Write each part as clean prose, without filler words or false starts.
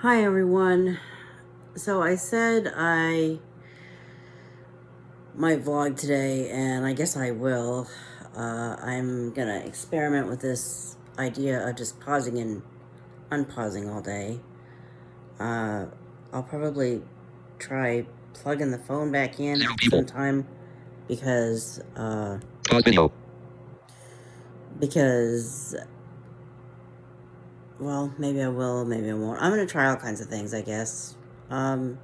Hi everyone. So I said I might vlog today, and I guess I will. I'm gonna experiment with this idea of just pausing and unpausing all day. I'll probably try plugging the phone back in sometime because Pause video. well, maybe I will, maybe I won't. I'm gonna try all kinds of things, I guess. Can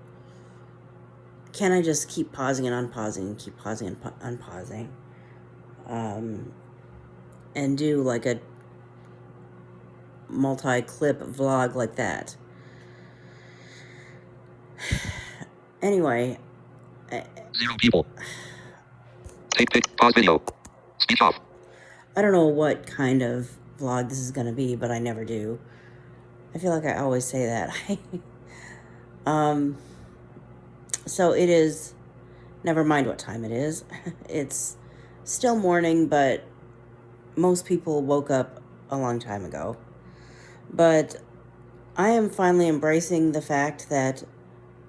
I just keep pausing and unpausing, keep pausing and unpausing, and do like a multi-clip vlog like that? Anyway, 0 people. Take pic. Pause video. Speech off. I don't know what kind of vlog this is gonna be, but I never do. I feel like I always say that. So it is, never mind what time it is. It's still morning, but most people woke up a long time ago. But I am finally embracing the fact that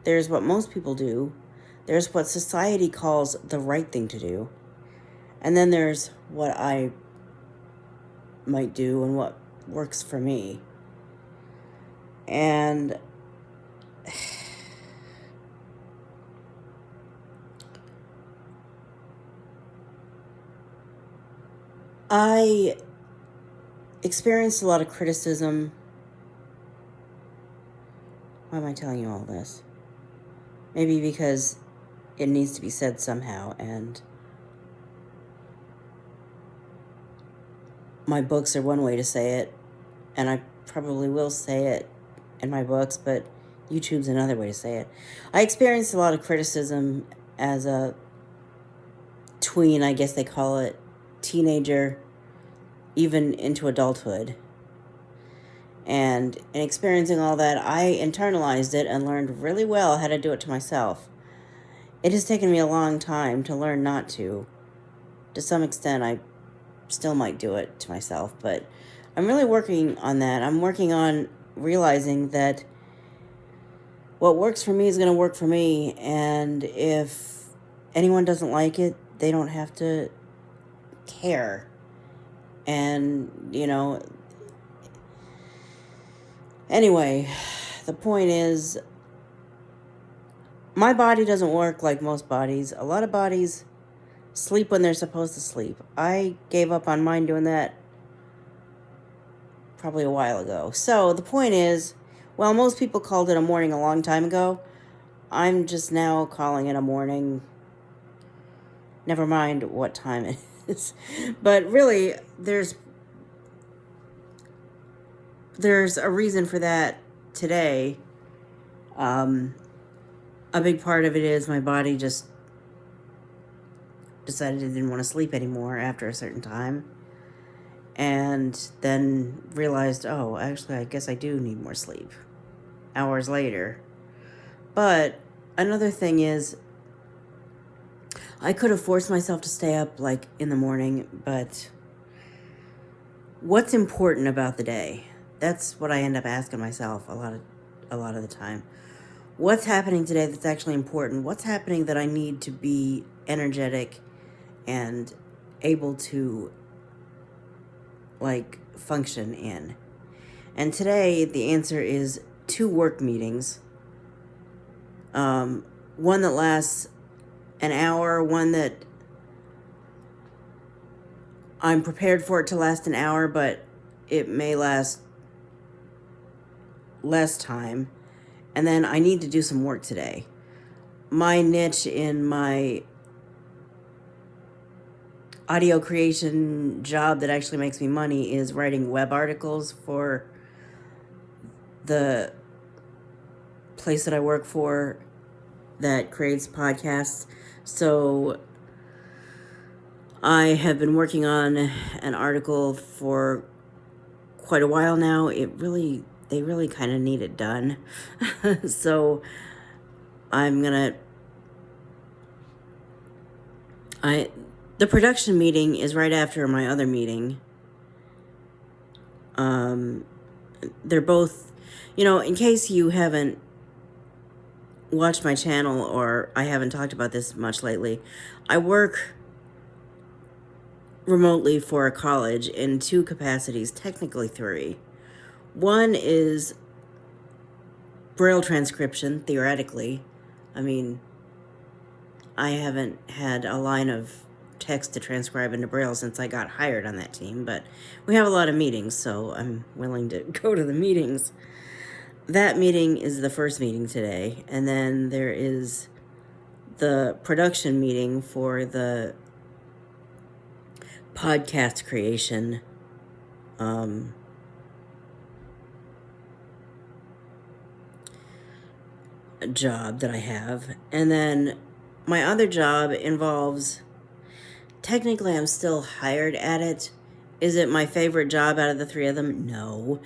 there's what most people do, there's what society calls the right thing to do, and then there's what I might do and what works for me. And I experienced a lot of criticism. Why am I telling you all this? Maybe because it needs to be said somehow, and my books are one way to say it, and I probably will say it in my books, but YouTube's another way to say it. I experienced a lot of criticism as a tween, I guess they call it, teenager, even into adulthood. And in experiencing all that, I internalized it and learned really well how to do it to myself. It has taken me a long time to learn not to. To some extent, I still might do it to myself, but I'm really working on that. I'm working on realizing that what works for me is going to work for me, and if anyone doesn't like it, they don't have to care. And, anyway, the point is, my body doesn't work like most bodies. A lot of bodies sleep when they're supposed to sleep. I gave up on mine doing that probably a while ago. So the point is, while most people called it a morning a long time ago, I'm just now calling it a morning. Never mind what time it is. But really, there's a reason for that today. A big part of it is my body just decided it didn't want to sleep anymore after a certain time. And then realized, oh, actually, I guess I do need more sleep. Hours later. But another thing is, I could have forced myself to stay up like in the morning, but what's important about the day? That's what I end up asking myself a lot of the time. What's happening today that's actually important? What's happening that I need to be energetic and able to function in? And today the answer is 2 work meetings. One that lasts an hour, one that I'm prepared for it to last an hour, but it may last less time. And then I need to do some work today. My niche in my audio creation job that actually makes me money is writing web articles for the place that I work for that creates podcasts. So I have been working on an article for quite a while now. They really kind of need it done. So the production meeting is right after my other meeting. They're both In case you haven't watched my channel or I haven't talked about this much lately, I work remotely for a college in 2 capacities, technically 3. One is Braille transcription, theoretically. I mean, I haven't had a line of text to transcribe into Braille since I got hired on that team, but we have a lot of meetings, so I'm willing to go to the meetings. That meeting is the first meeting today, and then there is the production meeting for the podcast creation job that I have. And then my other job involves, technically I'm still hired at it. Is it my favorite job out of the 3 of them? No.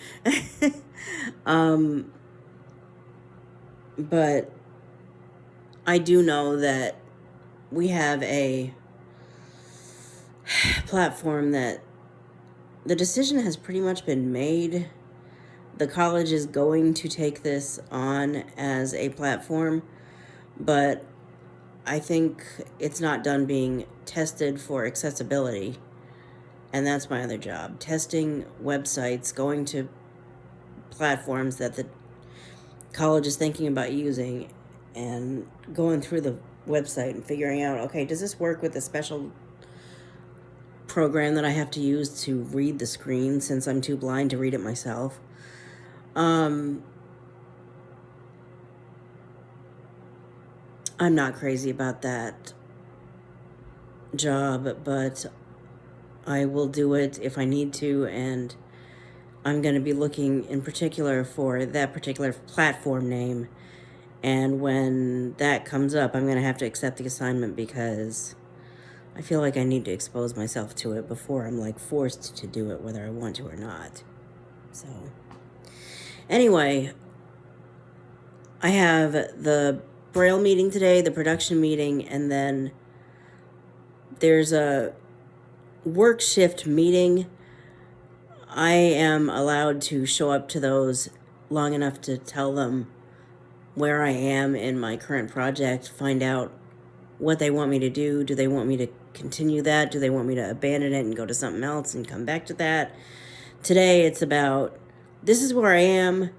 But I do know that we have a platform that the decision has pretty much been made. The college is going to take this on as a platform, but I think it's not done being tested for accessibility. And that's my other job. Testing websites, going to platforms that the college is thinking about using, and going through the website and figuring out, okay, does this work with a special program that I have to use to read the screen since I'm too blind to read it myself? I'm not crazy about that job, but I will do it if I need to, and I'm going to be looking in particular for that particular platform name, and when that comes up, I'm going to have to accept the assignment because I feel like I need to expose myself to it before I'm like forced to do it whether I want to or not. So anyway, I have the Braille meeting today, the production meeting, and then there's a work shift meeting. I am allowed to show up to those long enough to tell them where I am in my current project, find out what they want me to do. Do they want me to continue that? Do they want me to abandon it and go to something else and come back to that? Today it's about, this is where I am.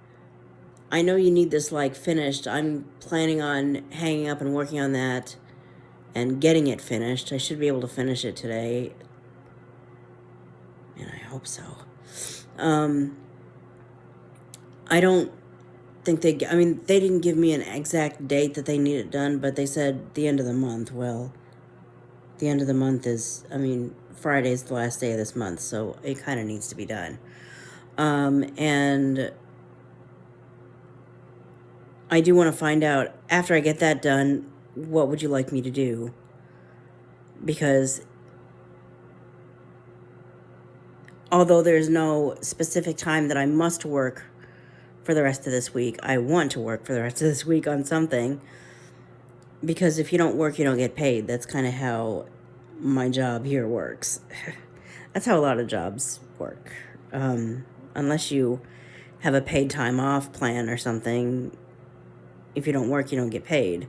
I know you need this like finished. I'm planning on hanging up and working on that and getting it finished. I should be able to finish it today, and I hope so. I don't think they didn't give me an exact date that they need it done, but they said the end of the month. Well, the end of the month is, Friday's the last day of this month, so it kind of needs to be done. And I do want to find out, after I get that done, what would you like me to do? Because although there's no specific time that I must work for the rest of this week, I want to work for the rest of this week on something. Because if you don't work, you don't get paid. That's kind of how my job here works. That's how a lot of jobs work. Unless you have a paid time off plan or something, if you don't work, you don't get paid.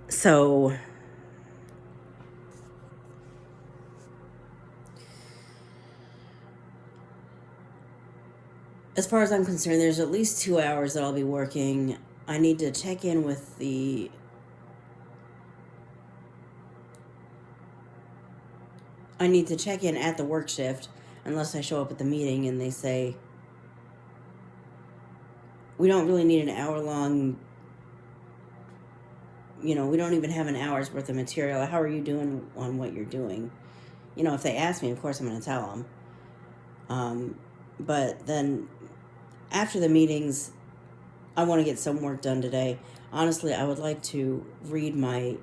So as far as I'm concerned, there's at least 2 hours that I'll be working. I need to check in with I need to check in at the work shift, unless I show up at the meeting and they say, we don't really need an hour-long, we don't even have an hour's worth of material. How are you doing on what you're doing? If they ask me, of course I'm going to tell them. But then after the meetings, I want to get some work done today. Honestly, I would like to read my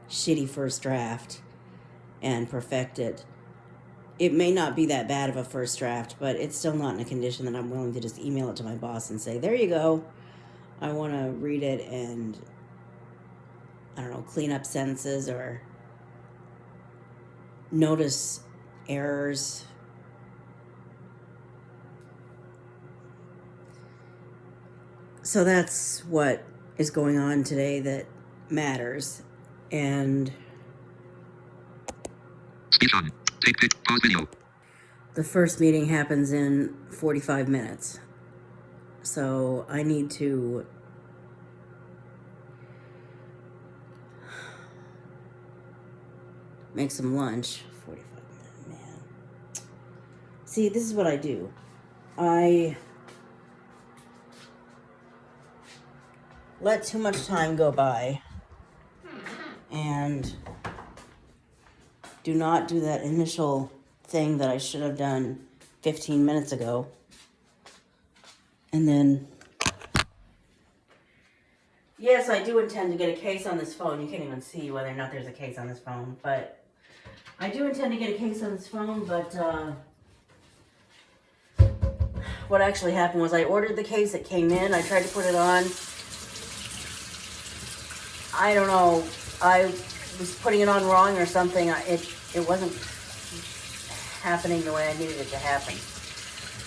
shitty first draft and perfect it. It may not be that bad of a first draft, but it's still not in a condition that I'm willing to just email it to my boss and say, there you go. I want to read it and, clean up sentences or notice errors. So that's what is going on today that matters. And Speech on. Take pic. Pause video. the first meeting happens in 45 minutes. So I need to make some lunch. 45 minutes, man. See, this is what I do. I let too much time go by and do not do that initial thing that I should have done 15 minutes ago. And then, yes, I do intend to get a case on this phone. You can't even see whether or not there's a case on this phone, but I do intend to get a case on this phone, but what actually happened was I ordered the case, it came in, I tried to put it on. I don't know, I was putting it on wrong or something. It wasn't happening the way I needed it to happen.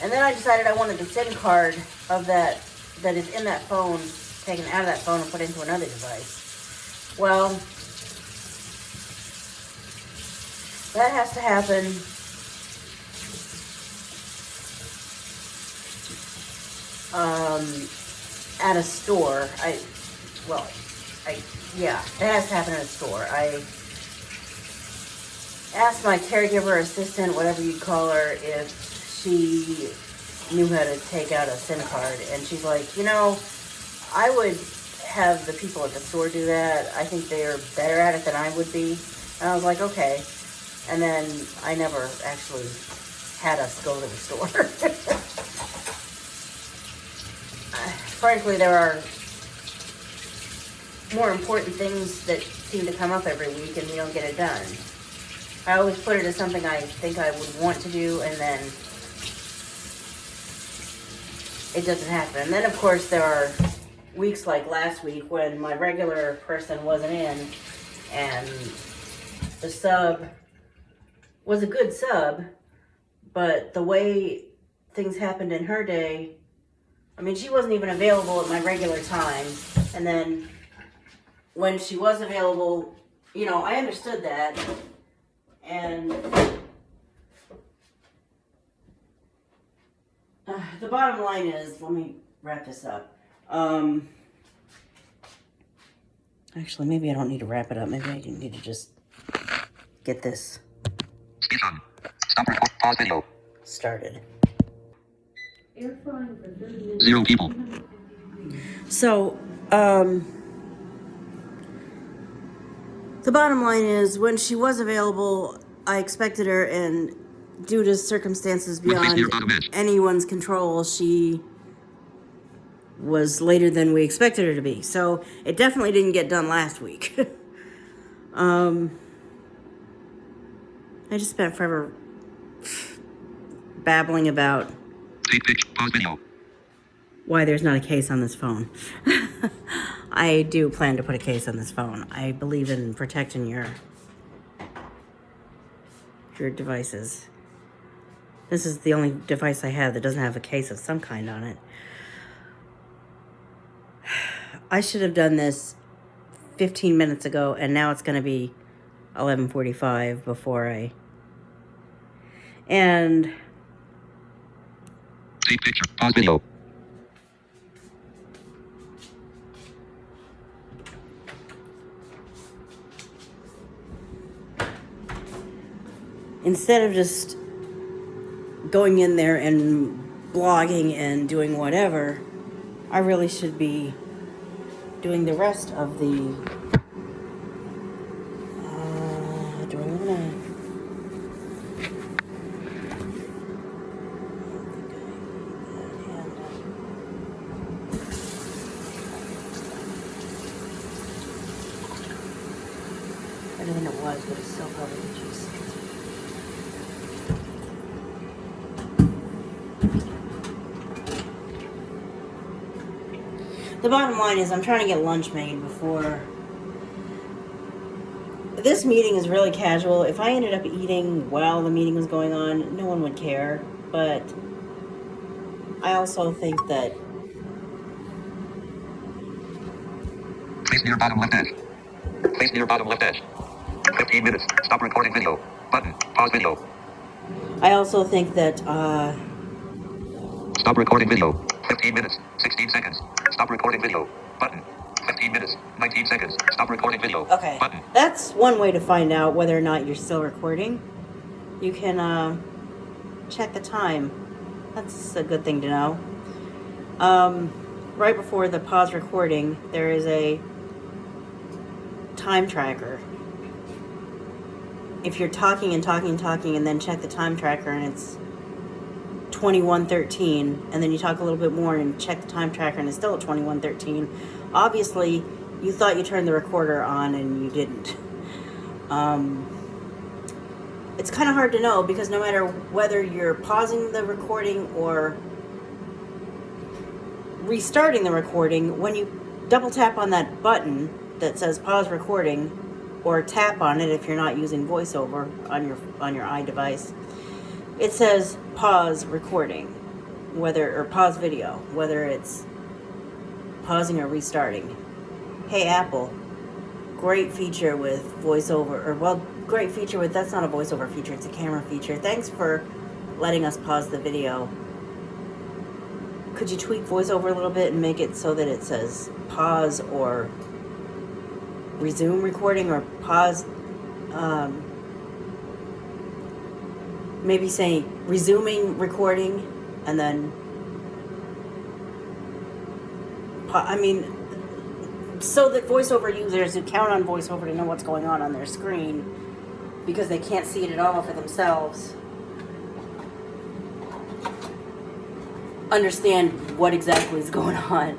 And then I decided I wanted the SIM card of that is in that phone taken out of that phone and put into another device. Well, that has to happen at a store. Yeah, it has to happen at a store. I asked my caregiver, assistant, whatever you'd call her, if she knew how to take out a SIM card. And she's like, you know, I would have the people at the store do that. I think they're better at it than I would be. And I was like, okay. And then I never actually had us go to the store. Frankly, there are more important things that seem to come up every week and we don't get it done. I always put it as something I think I would want to do, and then it doesn't happen. And then, of course, there are weeks like last week when my regular person wasn't in, and the sub was a good sub, but the way things happened in her day, I mean, she wasn't even available at my regular time. And then when she was available, you know, I understood that. And the bottom line is, let me wrap this up. Actually, maybe I don't need to wrap it up. Maybe I need to just get this Speech on. Stop record. Pause video. started. 0 people. So, the bottom line is, when she was available, I expected her, and due to circumstances beyond anyone's control, she was later than we expected her to be. So, it definitely didn't get done last week. I just spent forever babbling about Take picture. Pause video. why there's not a case on this phone. I do plan to put a case on this phone. I believe in protecting your devices. This is the only device I have that doesn't have a case of some kind on it. I should have done this 15 minutes ago, and now it's going to be 11:45 before I... And Take picture. Pause video. instead of just going in there and blogging and doing whatever, I really should be doing the rest of the... do I want to... I don't know what it was, but it's still probably the juice. The bottom line is I'm trying to get lunch made before... This meeting is really casual. If I ended up eating while the meeting was going on, no one would care. But I also think that Place near bottom left edge. Place near bottom left edge. 15 minutes. Stop recording video. Button. Pause video. I also think that, Stop recording video. 15 minutes. 16 seconds. Stop recording video. Button. 15 minutes. 19 seconds. Stop recording video. okay, Button. that's one way to find out whether or not you're still recording. You can, check the time. That's a good thing to know. Right before the pause recording, there is a time tracker. If you're talking and then check the time tracker and it's 21:13, and then you talk a little bit more and check the time tracker and it's still at 21:13, obviously you thought you turned the recorder on and you didn't. It's kind of hard to know because no matter whether you're pausing the recording or restarting the recording, when you double tap on that button that says pause recording, or tap on it if you're not using VoiceOver on your iDevice, it says pause recording, or pause video, whether it's pausing or restarting. Hey Apple, great feature with VoiceOver, great feature with, that's not a VoiceOver feature, it's a camera feature. Thanks for letting us pause the video. Could you tweak VoiceOver a little bit and make it so that it says pause or resume recording, or pause, maybe say resuming recording and then so that VoiceOver users who count on VoiceOver to know what's going on their screen, because they can't see it at all for themselves, understand what exactly is going on.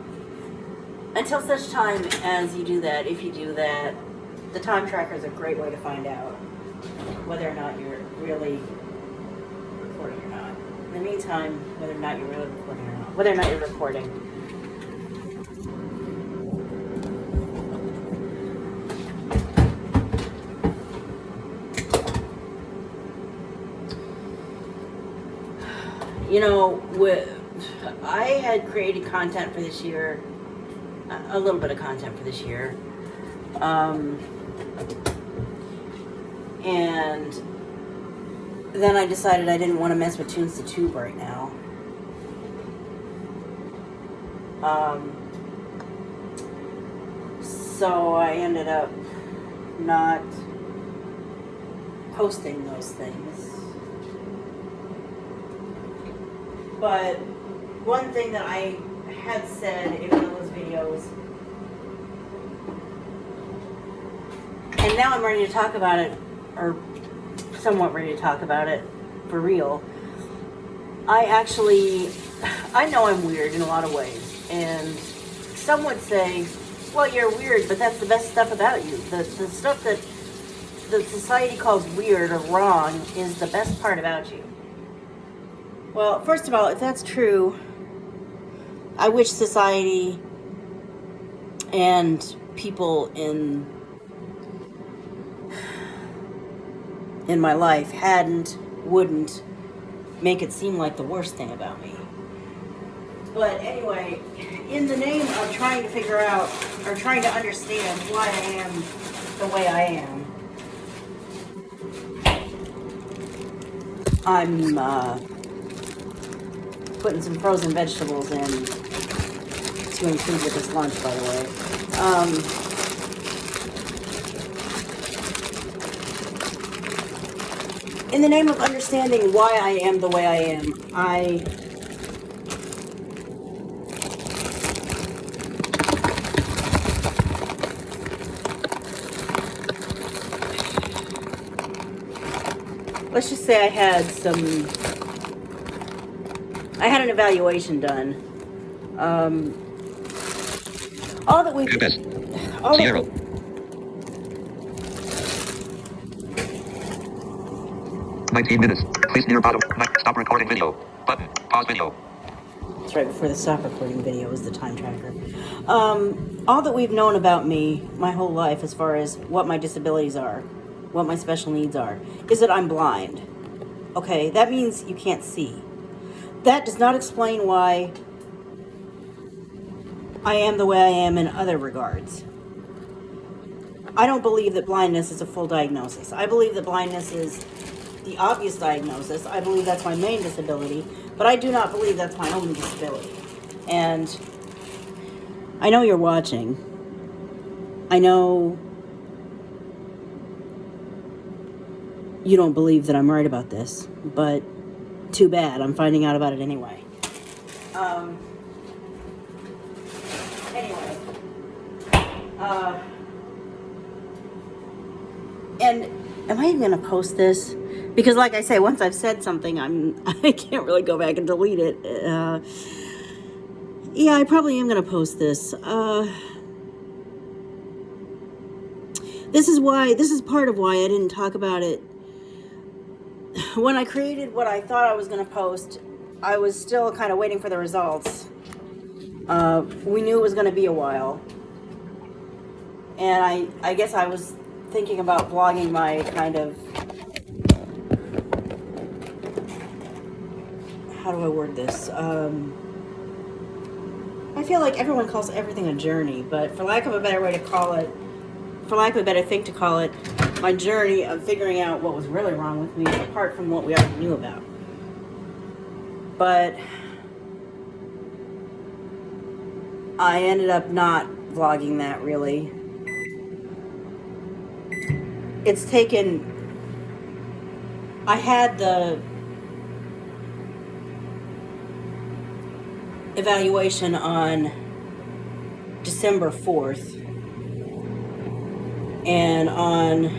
Until such time as you do that, if you do that, the time tracker is a great way to find out whether or not you're really recording or not. In the meantime, whether or not you're really recording or not. Whether or not you're recording. You know, I had created content for this year, a little bit of content for this year, and then I decided I didn't want to mess with Tunes to Tube right now. So I ended up not posting those things. But one thing that I had said in one of those videos, and now I'm ready to talk about it, or somewhat ready to talk about it for real. I know I'm weird in a lot of ways, and some would say, well, you're weird, but that's the best stuff about you. The stuff that the society calls weird or wrong is the best part about you. Well, first of all, if that's true, I wish society and people in my life wouldn't make it seem like the worst thing about me. But anyway, in the name of trying to figure out, or trying to understand why I am the way I am, I'm putting some frozen vegetables in to include with this lunch, by the way. In the name of understanding why I am the way I am, let's just say I had an evaluation done. All that we've... All Zero. that, 19 minutes. Place near bottom. Stop recording video. Button. Pause video. That's right before the stop recording video is the time tracker. All that we've known about me my whole life, as far as what my disabilities are, what my special needs are, is that I'm blind. Okay, that means you can't see. That does not explain why I am the way I am in other regards. I don't believe that blindness is a full diagnosis. I believe that blindness is the obvious diagnosis. I believe that's my main disability, but I do not believe that's my only disability. And I know you're watching. I know you don't believe that I'm right about this, but too bad. I'm finding out about it anyway. Anyway. And am I even going to post this? Because like I say, once I've said something, I can't really go back and delete it. Yeah, I probably am going to post this. This is part of why I didn't talk about it. When I created what I thought I was going to post, I was still kind of waiting for the results. We knew it was going to be a while. And I guess I was thinking about vlogging my kind of, how do I word this? I feel like everyone calls everything a journey, but for lack of a better way to call it, for lack of a better thing to call it, my journey of figuring out what was really wrong with me, apart from what we already knew about. But I ended up not vlogging that, really. It's taken... I had the evaluation on December 4th. And on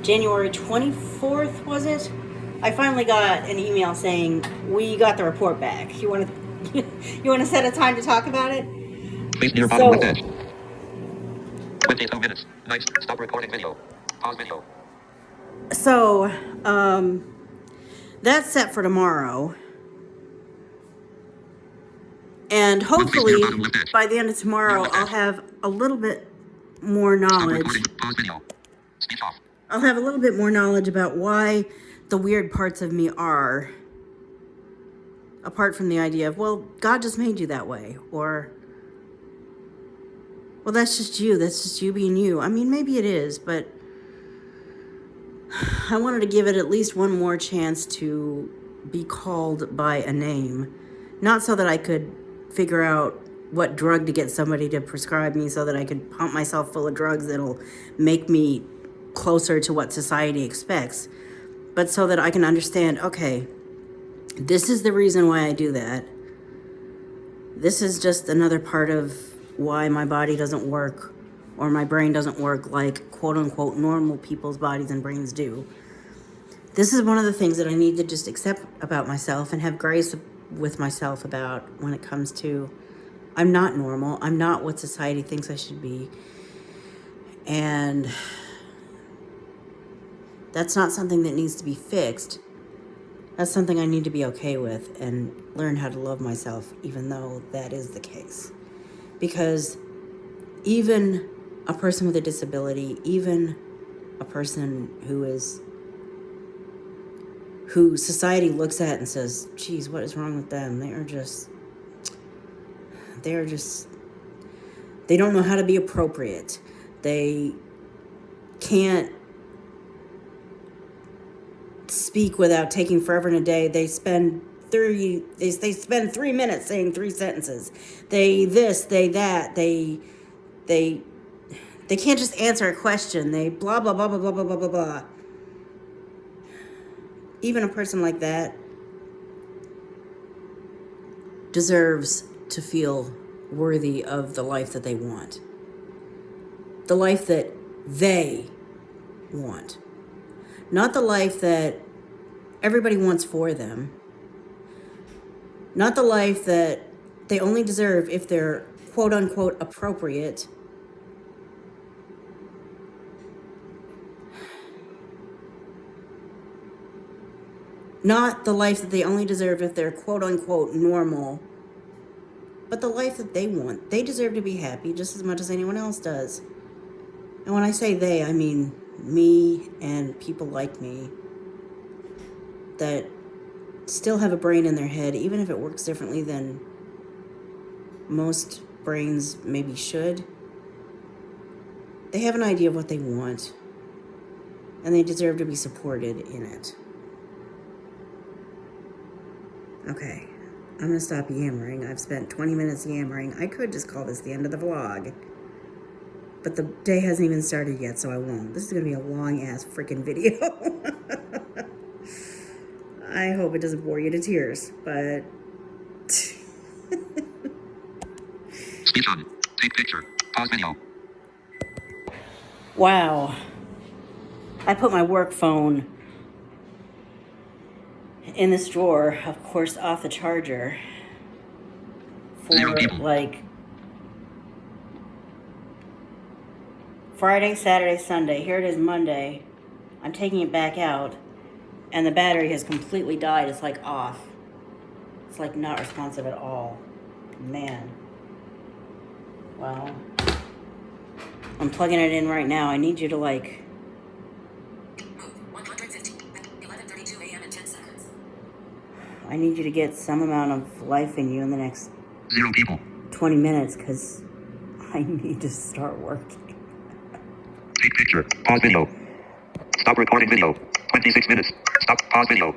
January 24th, was it? I finally got an email saying, we got the report back. You want to you want to set a time to talk about it? Please near bottom left edge. 22 minutes. Nice. Stop recording video. Pause video. So, that's set for tomorrow. And hopefully, by the end of tomorrow, I'll have a little bit more knowledge. Pause video. Speech off. I'll have a little bit more knowledge about why the weird parts of me are, apart from the idea of, well, God just made you that way, or, well, that's just you being you. I mean, maybe it is, but I wanted to give it at least one more chance to be called by a name. Not so that I could figure out what drug to get somebody to prescribe me so that I could pump myself full of drugs that'll make me closer to what society expects, but so that I can understand, okay, this is the reason why I do that. This is just another part of why my body doesn't work, or my brain doesn't work like quote-unquote normal people's bodies and brains do. This is one of the things that I need to just accept about myself and have grace with myself about when it comes to, I'm not normal. I'm not what society thinks I should be. And that's not something that needs to be fixed. That's something I need to be okay with and learn how to love myself, even though that is the case. Because even a person with a disability, even a person who society looks at and says, geez, what is wrong with them? They don't know how to be appropriate. They can't speak without taking forever and a day. They spend 3 minutes saying 3 sentences. They this, they that, they can't just answer a question. They blah, blah, blah, blah, blah, blah, blah, blah, blah. Even a person like that deserves to feel worthy of the life that they want. The life that they want. Not the life that everybody wants for them. Not the life that they only deserve if they're quote-unquote appropriate. Not the life that they only deserve if they're quote-unquote normal. But the life that they want. They deserve to be happy just as much as anyone else does. And when I say they, I mean me and people like me that still have a brain in their head, even if it works differently than most brains maybe should. They have an idea of what they want, and they deserve to be supported in it. Okay, I'm gonna stop yammering. I've spent 20 minutes yammering. I could just call this the end of the vlog, but the day hasn't even started yet, so I won't. This is gonna be a long-ass freaking video. I hope it doesn't bore you to tears, but... Speech on. Take picture. Pause video. Wow. I put my work phone in this drawer, of course, off the charger, for like Friday, Saturday, Sunday. Here it is Monday. I'm taking it back out, and the battery has completely died. It's like off. It's like not responsive at all. Man. Well, I'm plugging it in right now. I need you to like... 11:32 a.m. and 10 seconds. I need you to get some amount of life in you in the next 0 people. 20 minutes, because I need to start working. Take picture. Pause video. Stop recording video. 26 minutes. Stop. Pause video.